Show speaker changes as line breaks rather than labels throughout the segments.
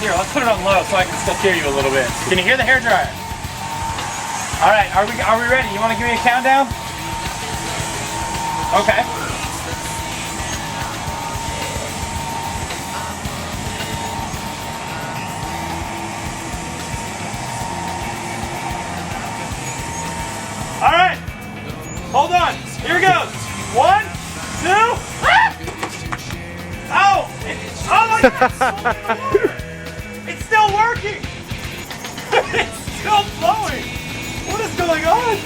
Here, let's put it on low so I can still hear you a little bit. Can you hear the hairdryer? All right, are we ready? You want to give me a countdown? Okay. All right. Hold on. Here it goes. 1, 2. Ah! Oh! Oh my God! It's still working! It's still flowing! What is going on?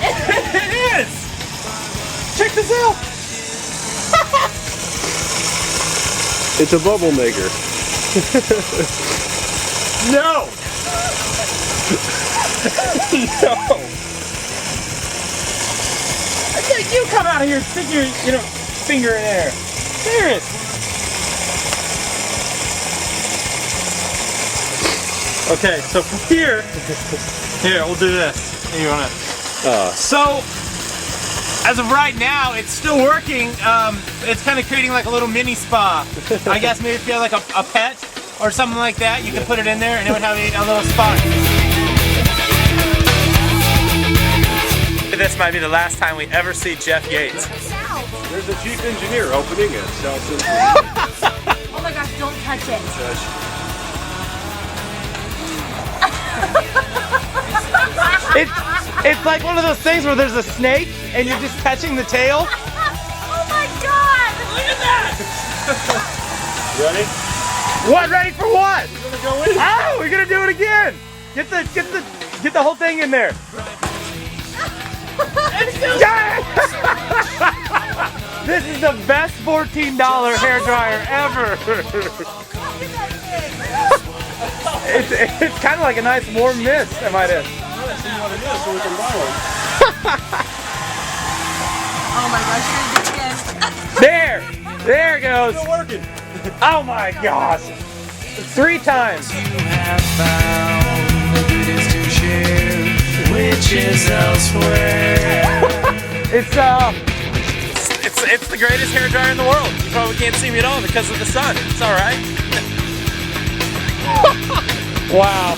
It is! Check this out!
It's a bubble maker.
No! No! You come out here and stick your finger in there. Serious. Okay, so from here, we'll do this. You wanna? So, as of right now, it's still working. It's kind of creating like a little mini spa. I guess maybe if you have like a pet or something like that, you can put it in there and it would have a little spa. This might be the last time we ever see Jeff Yates.
There's a chief engineer opening it.
Oh my gosh, don't touch it.
It's like one of those things where there's a snake and you're just touching the tail.
Oh my God! Look at that!
Ready?
What? Ready for what?
We're gonna go in.
Oh, we're gonna do it again. Get the whole thing in there. This is the best $14 hairdryer ever. It's kind of like a nice warm mist, I might add.
See what it is so we can buy one.
Oh my gosh, you're gonna do it again.
There it goes.
Still working.
Oh my gosh. 3 times.
Which is elsewhere.
It's the greatest hairdryer in the world. You probably can't see me at all because of the sun. It's all right. Wow.